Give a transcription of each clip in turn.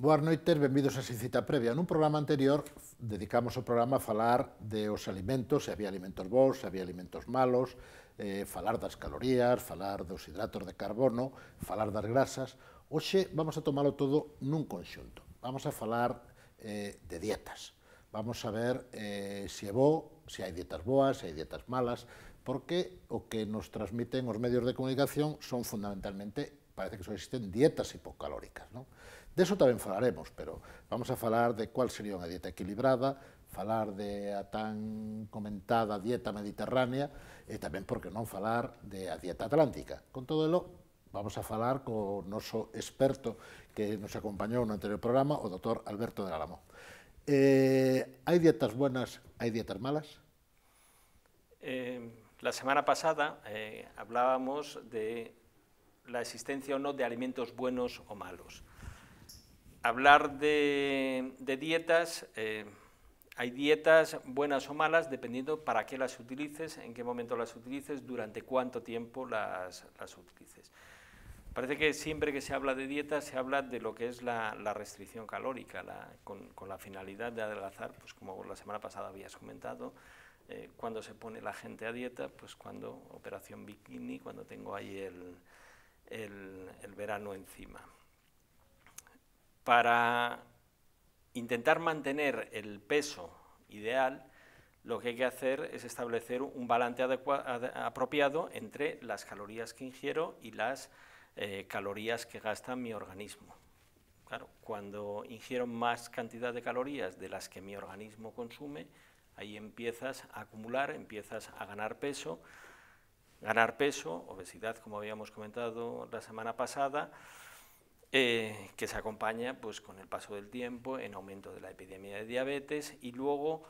Boas noites, benvidos a Sin Cita Previa. Nun programa anterior dedicamos o programa a falar de os alimentos, se había alimentos bons, se había alimentos malos, falar das calorías, falar dos hidratos de carbono, falar das grasas. Hoxe vamos a tomalo todo nun conxunto. Vamos a falar de dietas. Vamos a ver se é bo, se hai dietas boas, se hai dietas malas, porque o que nos transmiten os medios de comunicación son fundamentalmente, parece que só existen dietas hipocalóricas, non? De eso tamén falaremos, pero vamos a falar de cuál sería unha dieta equilibrada, falar de a tan comentada dieta mediterránea e tamén, por que non, falar de a dieta atlántica. Con todo elo, vamos a falar co noso experto que nos acompañou no anterior programa, o doctor Alberto del Álamo. Hai dietas buenas, hai dietas malas? La semana pasada hablábamos de la existencia o no de alimentos buenos o malos. Hablar de dietas, hay dietas buenas o malas dependiendo para qué las utilices, en qué momento las utilices, durante cuánto tiempo las utilices. Parece que siempre que se habla de dieta se habla de lo que es la restricción calórica, con la finalidad de adelgazar, pues como la semana pasada habías comentado, cuando se pone la gente a dieta, pues cuando operación bikini, cuando tengo ahí el verano encima. Para intentar mantener el peso ideal, lo que hay que hacer es establecer un balance apropiado entre las calorías que ingiero y las calorías que gasta mi organismo. Claro, cuando ingiero más cantidad de calorías de las que mi organismo consume, ahí empiezas a acumular, empiezas a ganar peso. Ganar peso, obesidad, como habíamos comentado la semana pasada, que se acompaña pues, con el paso del tiempo en aumento de la epidemia de diabetes, y luego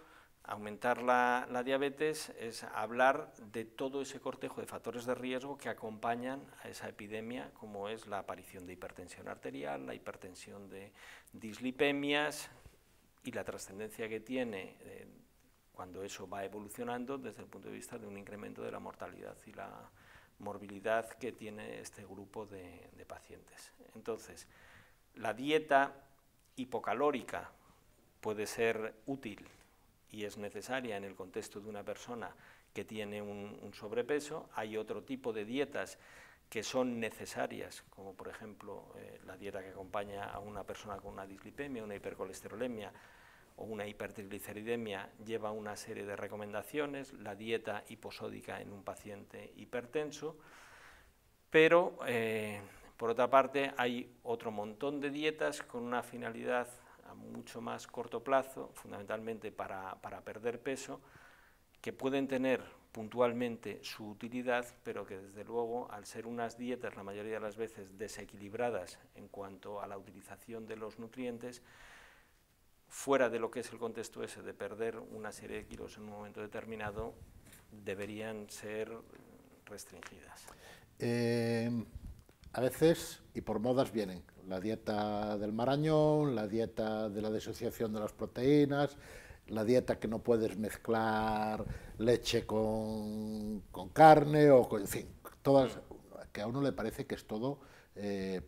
aumentar la diabetes es hablar de todo ese cortejo de factores de riesgo que acompañan a esa epidemia, como es la aparición de hipertensión arterial, la hipertensión de dislipemias y la trascendencia que tiene cuando eso va evolucionando desde el punto de vista de un incremento de la mortalidad y la morbilidad que tiene este grupo de pacientes. Entonces, la dieta hipocalórica puede ser útil y es necesaria en el contexto de una persona que tiene un sobrepeso. Hay otro tipo de dietas que son necesarias, como por ejemplo la dieta que acompaña a una persona con una dislipemia, una hipercolesterolemia o una hipertrigliceridemia, lleva una serie de recomendaciones, la dieta hiposódica en un paciente hipertenso, pero por otra parte hay otro montón de dietas con una finalidad a mucho más corto plazo, fundamentalmente para perder peso, que pueden tener puntualmente su utilidad, pero que desde luego, al ser unas dietas la mayoría de las veces desequilibradas en cuanto a la utilización de los nutrientes, fuera de lo que es el contexto ese de perder una serie de kilos en un momento determinado, deberían ser restringidas. A veces, y por modas, vienen la dieta del marañón, la dieta de la disociación de las proteínas, la dieta que no puedes mezclar leche con carne, o con, en fin, todas, que a uno le parece que es todo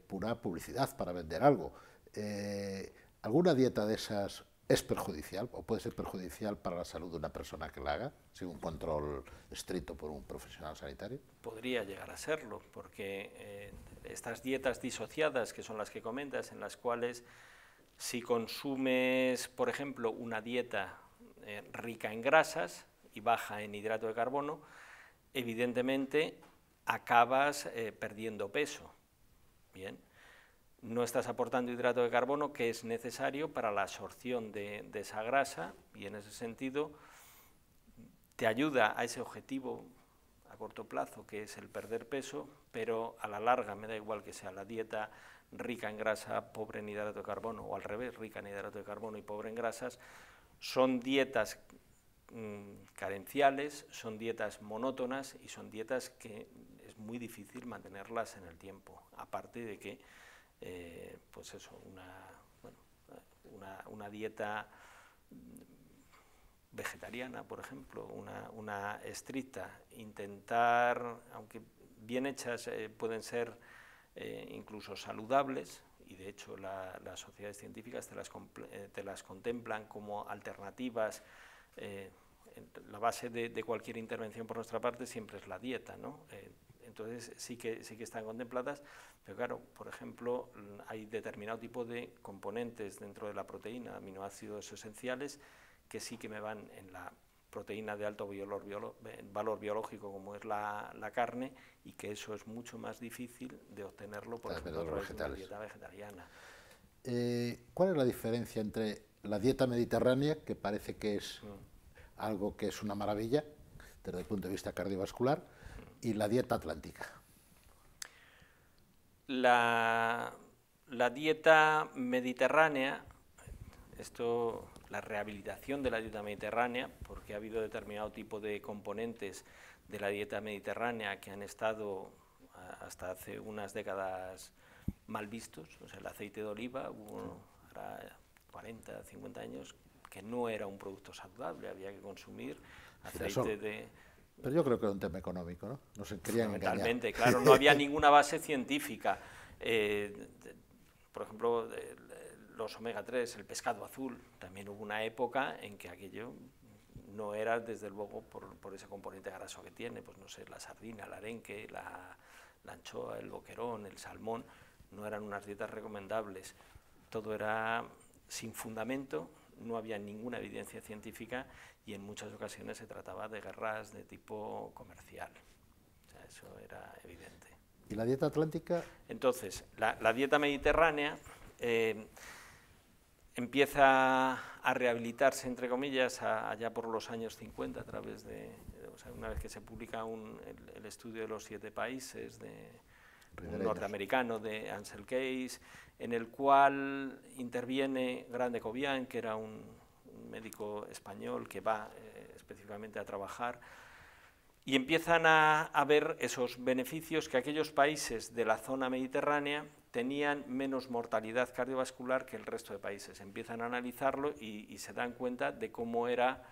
pura publicidad para vender algo. ¿Alguna dieta de esas es perjudicial o puede ser perjudicial para la salud de una persona que la haga, sin un control estricto por un profesional sanitario? Podría llegar a serlo, porque estas dietas disociadas, que son las que comentas, en las cuales si consumes, por ejemplo, una dieta rica en grasas y baja en hidrato de carbono, evidentemente acabas perdiendo peso. Bien. No estás aportando hidrato de carbono, que es necesario para la absorción de esa grasa, y en ese sentido te ayuda a ese objetivo a corto plazo, que es el perder peso, pero a la larga me da igual que sea la dieta rica en grasa, pobre en hidrato de carbono, o al revés, rica en hidrato de carbono y pobre en grasas. Son dietas carenciales, son dietas monótonas y son dietas que es muy difícil mantenerlas en el tiempo, aparte de que pues eso, una dieta vegetariana, por ejemplo, una estricta, intentar, aunque bien hechas, pueden ser incluso saludables y de hecho las sociedades científicas te las contemplan como alternativas. La base de cualquier intervención por nuestra parte siempre es la dieta, ¿no? Entonces sí que están contempladas, pero claro, por ejemplo, hay determinado tipo de componentes dentro de la proteína, aminoácidos esenciales, que sí que me van en la proteína de alto valor biológico, como es la carne, y que eso es mucho más difícil de obtenerlo, por ejemplo, a través de una dieta vegetariana. ¿Cuál es la diferencia entre la dieta mediterránea, que parece que es algo que es una maravilla desde el punto de vista cardiovascular, y la dieta atlántica? La dieta mediterránea, la rehabilitación de la dieta mediterránea, porque ha habido determinado tipo de componentes de la dieta mediterránea que han estado hasta hace unas décadas mal vistos, o sea, el aceite de oliva, hubo ahora 40, 50 años, que no era un producto saludable, había que consumir aceite de... Pero yo creo que era un tema económico, ¿no? No se querían engañar. Fundamentalmente, claro, no había ninguna base científica. Por ejemplo, los omega 3, el pescado azul, también hubo una época en que aquello no era, desde luego, por ese componente graso que tiene, pues no sé, la sardina, el arenque, la anchoa, el boquerón, el salmón, no eran unas dietas recomendables. Todo era sin fundamento, no había ninguna evidencia científica y en muchas ocasiones se trataba de guerras de tipo comercial. O sea, eso era evidente. ¿Y la dieta atlántica? Entonces, la dieta mediterránea empieza a rehabilitarse, entre comillas, allá por los años 50, a través de, o sea, una vez que se publica el estudio de los 7 países un norteamericano de Ansel Keys, en el cual interviene Grande Cobian, que era un médico español que va específicamente a trabajar, y empiezan a ver esos beneficios, que aquellos países de la zona mediterránea tenían menos mortalidad cardiovascular que el resto de países. Empiezan a analizarlo y se dan cuenta de cómo era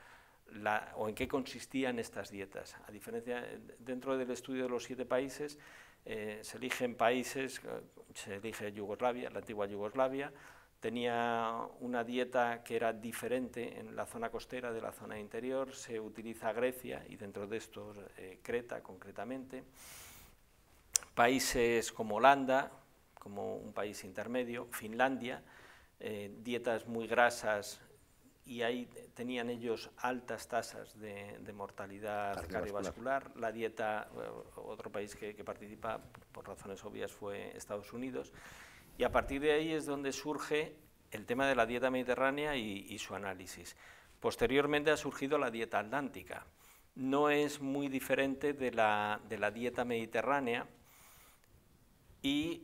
o en qué consistían estas dietas. A diferencia, dentro del estudio de los 7 países, se eligen países, se elige Yugoslavia, la antigua Yugoslavia, tenía una dieta que era diferente en la zona costera de la zona interior, se utiliza Grecia y dentro de estos Creta concretamente, países como Holanda, como un país intermedio, Finlandia, dietas muy grasas, y ahí tenían ellos altas tasas de mortalidad cardiovascular. La dieta, otro país que participa por razones obvias fue Estados Unidos, y a partir de ahí es donde surge el tema de la dieta mediterránea y su análisis. Posteriormente ha surgido la dieta atlántica. No es muy diferente de la dieta mediterránea, y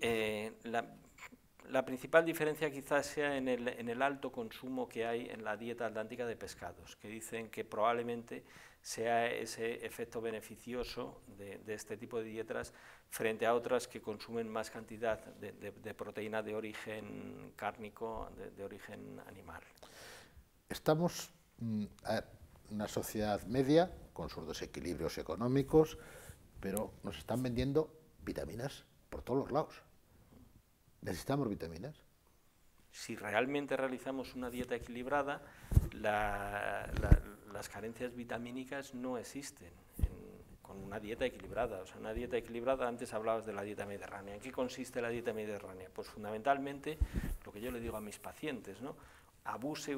la principal diferencia quizás sea en el alto consumo que hay en la dieta atlántica de pescados, que dicen que probablemente sea ese efecto beneficioso de este tipo de dietas frente a otras que consumen más cantidad de proteína de origen cárnico, de origen animal. Estamos en una sociedad media, con sus desequilibrios económicos, pero nos están vendiendo vitaminas por todos los lados. ¿Necesitamos vitaminas? Si realmente realizamos una dieta equilibrada, las carencias vitamínicas no existen con una dieta equilibrada. O sea, una dieta equilibrada, antes hablabas de la dieta mediterránea. ¿En qué consiste la dieta mediterránea? Pues fundamentalmente lo que yo le digo a mis pacientes, ¿no? Abuse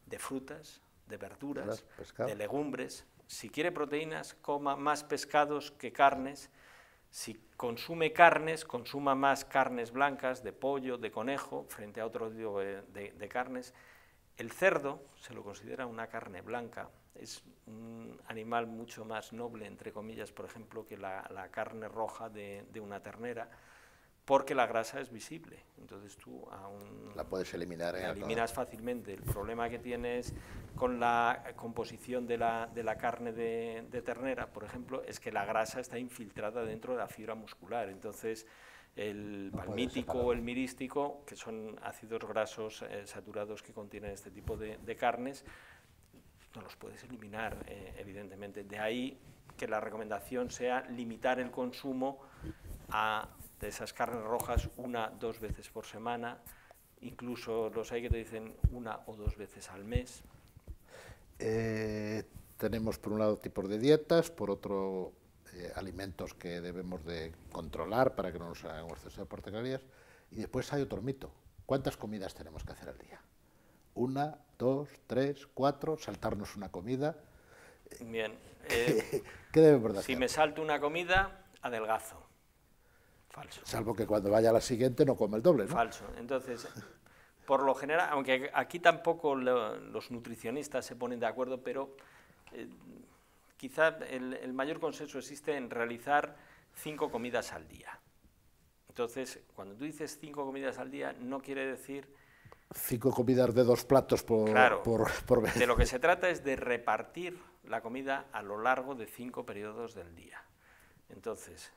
de frutas, de verduras, de legumbres. Si quiere proteínas, coma más pescados que carnes. Si consume carnes, consuma más carnes blancas, de pollo, de conejo, frente a otro tipo de carnes. El cerdo se lo considera una carne blanca, es un animal mucho más noble, entre comillas, por ejemplo, que la carne roja de una ternera, porque la grasa es visible. Entonces tú la puedes eliminar. La eliminas fácilmente. El problema que tienes con la composición de la carne de ternera, por ejemplo, es que la grasa está infiltrada dentro de la fibra muscular. Entonces el palmítico o el mirístico, que son ácidos grasos saturados que contienen este tipo de carnes, no los puedes eliminar, evidentemente. De ahí que la recomendación sea limitar el consumo de esas carnes rojas 1 o 2 veces por semana, incluso los hay que te dicen 1 o 2 veces al mes. Tenemos por un lado tipos de dietas, por otro alimentos que debemos de controlar para que no nos hagan exceso de porcalorías, y después hay otro mito. ¿Cuántas comidas tenemos que hacer al día? 1, 2, 3, 4, saltarnos una comida. Bien. ¿Qué debemos de hacer? Si me salto una comida, adelgazo. Falso. Salvo que cuando vaya a la siguiente no come el doble, ¿no? Falso. Entonces, por lo general, aunque aquí tampoco los nutricionistas se ponen de acuerdo, pero quizá el mayor consenso existe en realizar 5 comidas al día. Entonces, cuando tú dices 5 comidas al día, no quiere decir... 5 comidas de 2 platos por, claro, por vez. De lo que se trata es de repartir la comida a lo largo de 5 periodos del día. Entonces,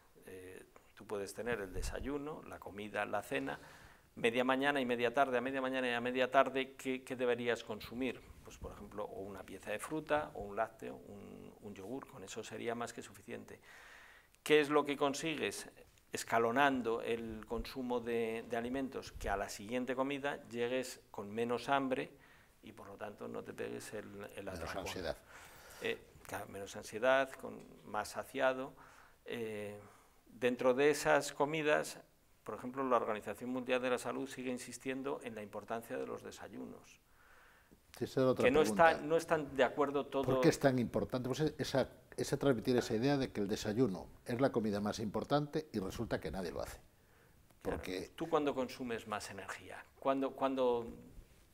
tú puedes tener el desayuno, la comida, la cena, media mañana y media tarde. A media mañana y a media tarde, ¿qué deberías consumir? Pues, por ejemplo, o una pieza de fruta, o un lácteo, un yogur. Con eso sería más que suficiente. ¿Qué es lo que consigues? Escalonando el consumo de alimentos, que a la siguiente comida llegues con menos hambre y por lo tanto no te pegues el atracón. Menos ansiedad. Claro, menos ansiedad, más saciado. Dentro de esas comidas, por ejemplo, la Organización Mundial de la Salud sigue insistiendo en la importancia de los desayunos. Que no están de acuerdo todos. ¿Por qué es tan importante? Pues esa transmitir esa idea de que el desayuno es la comida más importante y resulta que nadie lo hace. Porque claro, ¿tú cuándo consumes más energía? ¿Cuándo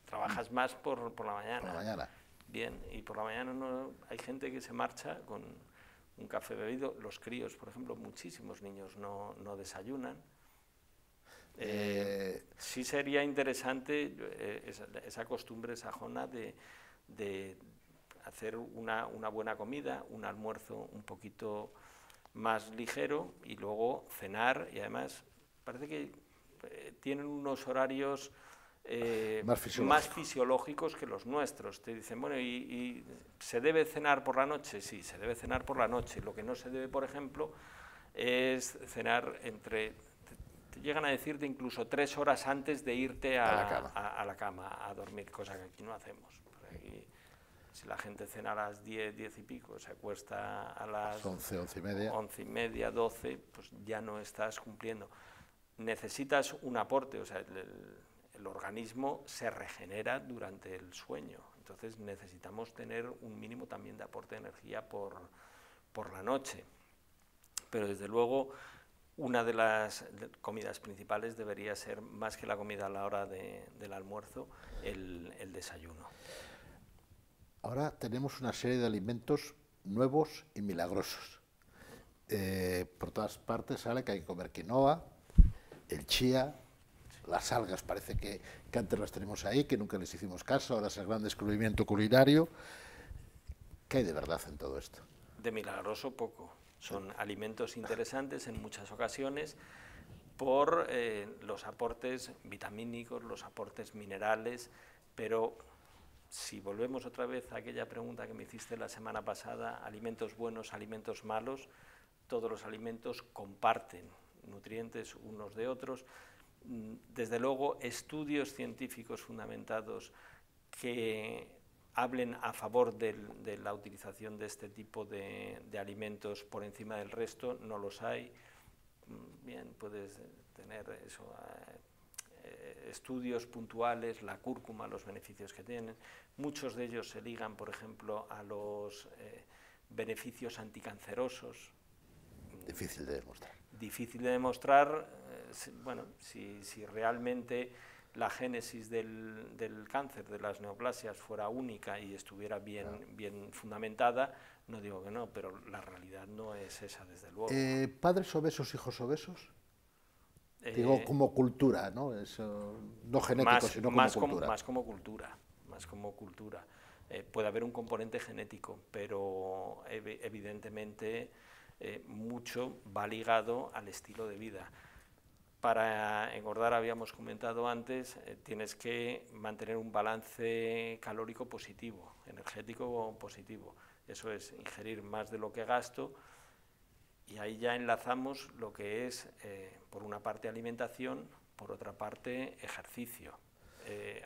trabajas más por la mañana? Por la mañana. Bien, y por la mañana no, hay gente que se marcha con un café bebido. Los críos, por ejemplo, muchísimos niños no desayunan. Sí sería interesante esa costumbre sajona de hacer una buena comida, un almuerzo un poquito más ligero y luego cenar, y además parece que tienen unos horarios más fisiológicos que los nuestros. Te dicen, bueno, ¿y se debe cenar por la noche? Sí, se debe cenar por la noche. Lo que no se debe, por ejemplo, es cenar te llegan a decirte incluso 3 horas antes de irte a la cama a dormir, cosa que aquí no hacemos. Aquí, si la gente cena a las 10, 10 y pico, se acuesta a las 11, 11 y media. 11 y media, 12, pues ya no estás cumpliendo. Necesitas un aporte, o sea, el organismo se regenera durante el sueño, entonces necesitamos tener un mínimo también de aporte de energía por la noche. Pero desde luego, una de las comidas principales debería ser, más que la comida a la hora del almuerzo, el desayuno. Ahora tenemos una serie de alimentos nuevos y milagrosos. Por todas partes sale que hay que comer quinoa, el chía, las algas parece que antes las tenemos ahí, que nunca les hicimos caso, ahora es el gran descubrimiento culinario. ¿Qué hay de verdad en todo esto? De milagroso poco. Son alimentos interesantes en muchas ocasiones por los aportes vitamínicos, los aportes minerales, pero si volvemos otra vez a aquella pregunta que me hiciste la semana pasada, alimentos buenos, alimentos malos, todos los alimentos comparten nutrientes unos de otros. Desde luego, estudios científicos fundamentados que hablen a favor de la utilización de este tipo de alimentos por encima del resto, no los hay. Bien, puedes tener eso, estudios puntuales, la cúrcuma, los beneficios que tienen. Muchos de ellos se ligan, por ejemplo, a los beneficios anticancerosos. Difícil de demostrar. Difícil de demostrar, bueno, si realmente la génesis del cáncer, de las neoplasias, fuera única y estuviera bien fundamentada, no digo que no, pero la realidad no es esa, desde luego. ¿Padres obesos, hijos obesos? Digo, como cultura, ¿no? Eso, no genético, sino como cultura. Más como cultura. Puede haber un componente genético, pero evidentemente mucho va ligado al estilo de vida. Para engordar, habíamos comentado antes, tienes que mantener un balance calórico positivo, energético positivo. Eso es ingerir más de lo que gasto Y ahí ya enlazamos lo que es, por una parte, alimentación, por otra parte, ejercicio.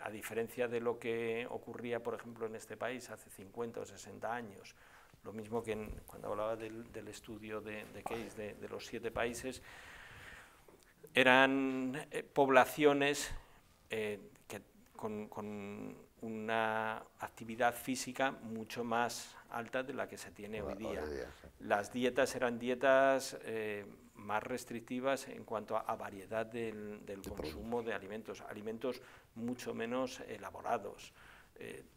A diferencia de lo que ocurría, por ejemplo, en este país hace 50 o 60 años, lo mismo que cuando hablaba del estudio de Case, de los 7 países, eran poblaciones con una actividad física mucho más alta de la que se tiene hoy día. Sí. Las dietas eran dietas más restrictivas en cuanto a variedad del consumo de alimentos, alimentos mucho menos elaborados.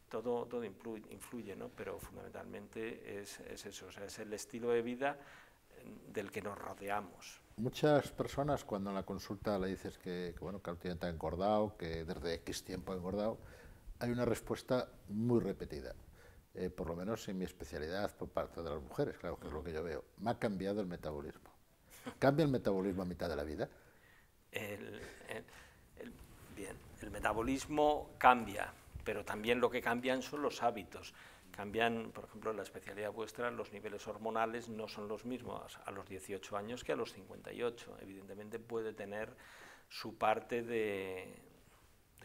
Todo influye, ¿no? Pero fundamentalmente es eso, o sea, es el estilo de vida del que nos rodeamos. Muchas personas, cuando en la consulta le dices que últimamente ha engordado, que desde X tiempo ha engordado, hay una respuesta muy repetida, por lo menos en mi especialidad por parte de las mujeres, claro, que es lo que yo veo. Me ha cambiado el metabolismo. ¿Cambia el metabolismo a mitad de la vida? Bien, el metabolismo cambia, pero también lo que cambian son los hábitos. Cambian, por ejemplo, en la especialidad vuestra, los niveles hormonales no son los mismos a los 18 años que a los 58. Evidentemente puede tener su parte de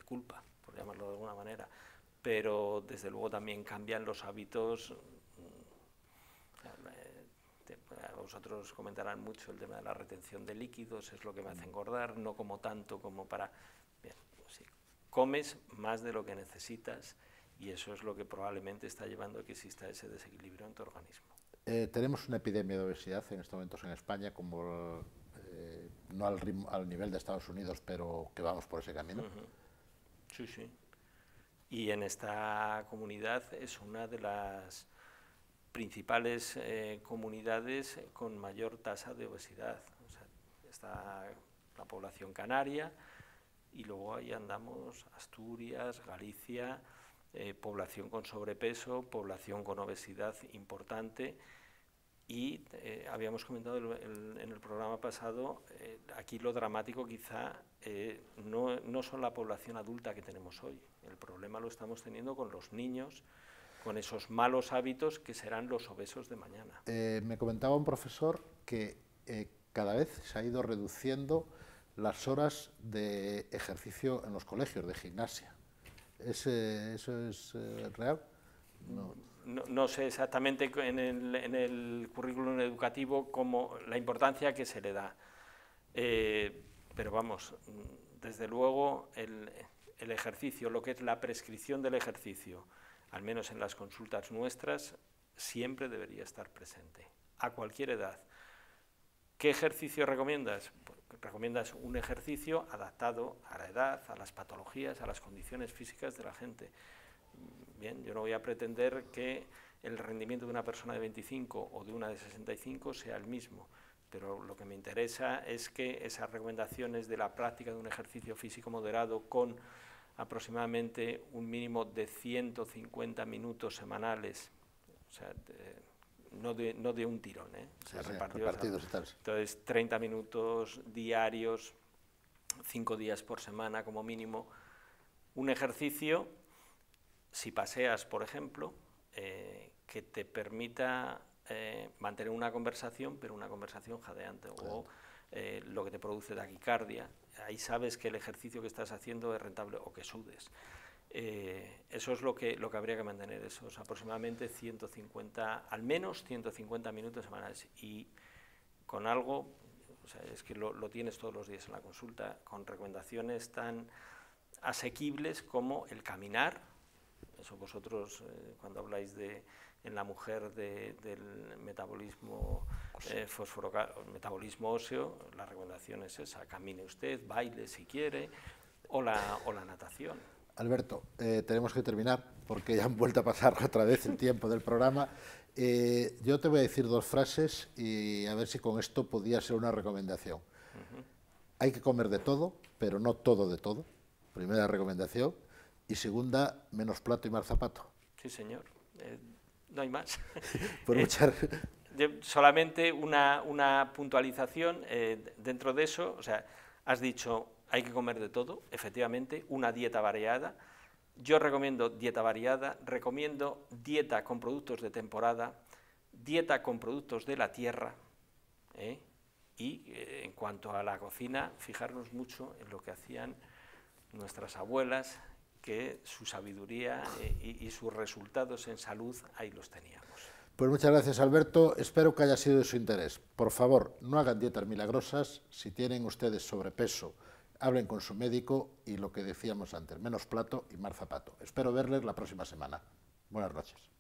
culpa, por llamarlo de alguna manera, pero desde luego también cambian los hábitos. Vosotros comentarán mucho el tema de la retención de líquidos, es lo que me hace engordar, no como tanto como para... Bien, si comes más de lo que necesitas, y eso es lo que probablemente está llevando a que exista ese desequilibrio en tu organismo. Tenemos una epidemia de obesidad en estos momentos en España, como no al nivel de Estados Unidos, pero que vamos por ese camino. Sí, sí. Y en esta comunidad es una de las principales comunidades con mayor tasa de obesidad. O sea, está la población canaria y luego ahí andamos Asturias, Galicia, población con sobrepeso, población con obesidad importante. Y habíamos comentado en el programa pasado, aquí lo dramático quizá no son la población adulta que tenemos hoy. El problema lo estamos teniendo con los niños, con esos malos hábitos que serán los obesos de mañana. Me comentaba un profesor que cada vez se ha ido reduciendo las horas de ejercicio en los colegios, de gimnasia. ¿Eso es real? No sé exactamente en el currículum educativo la importancia que se le da, pero vamos, desde luego el ejercicio, lo que es la prescripción del ejercicio, al menos en las consultas nuestras, siempre debería estar presente, a cualquier edad. ¿Qué ejercicio recomiendas? Pues recomiendas un ejercicio adaptado a la edad, a las patologías, a las condiciones físicas de la gente. Bien, yo no voy a pretender que el rendimiento de una persona de 25 o de una de 65 sea el mismo, pero lo que me interesa es que esas recomendaciones de la práctica de un ejercicio físico moderado con aproximadamente un mínimo de 150 minutos semanales, o sea, no de un tirón, o sea, repartidos. Entonces, 30 minutos diarios, 5 días por semana como mínimo, un ejercicio, si paseas, por ejemplo, que te permita mantener una conversación, pero una conversación jadeante, o lo que te produce taquicardia. Ahí sabes que el ejercicio que estás haciendo es rentable, o que sudes. Eso es lo que habría que mantener, esos aproximadamente 150, al menos 150 minutos semanales, y con algo, o sea, es que lo tienes todos los días en la consulta, con recomendaciones tan asequibles como el caminar. Eso vosotros, cuando habláis en la mujer del metabolismo metabolismo óseo, la recomendación es esa: camine usted, baile si quiere, o la natación. Alberto, tenemos que terminar porque ya han vuelto a pasar otra vez el tiempo del programa. Yo te voy a decir 2 frases y a ver si con esto podía ser una recomendación. Hay que comer de todo, pero no todo de todo. Primera recomendación. Y segunda, menos plato y más zapato. Sí, señor. No hay más. Pues solamente una puntualización dentro de eso. O sea, has dicho, hay que comer de todo, efectivamente, una dieta variada. Yo recomiendo dieta variada, recomiendo dieta con productos de temporada, dieta con productos de la tierra, Y en cuanto a la cocina, fijarnos mucho en lo que hacían nuestras abuelas, que su sabiduría y sus resultados en salud ahí los teníamos. Pues muchas gracias, Alberto. Espero que haya sido de su interés. Por favor, no hagan dietas milagrosas. Si tienen ustedes sobrepeso, hablen con su médico y lo que decíamos antes, menos plato y más zapato. Espero verles la próxima semana. Buenas noches.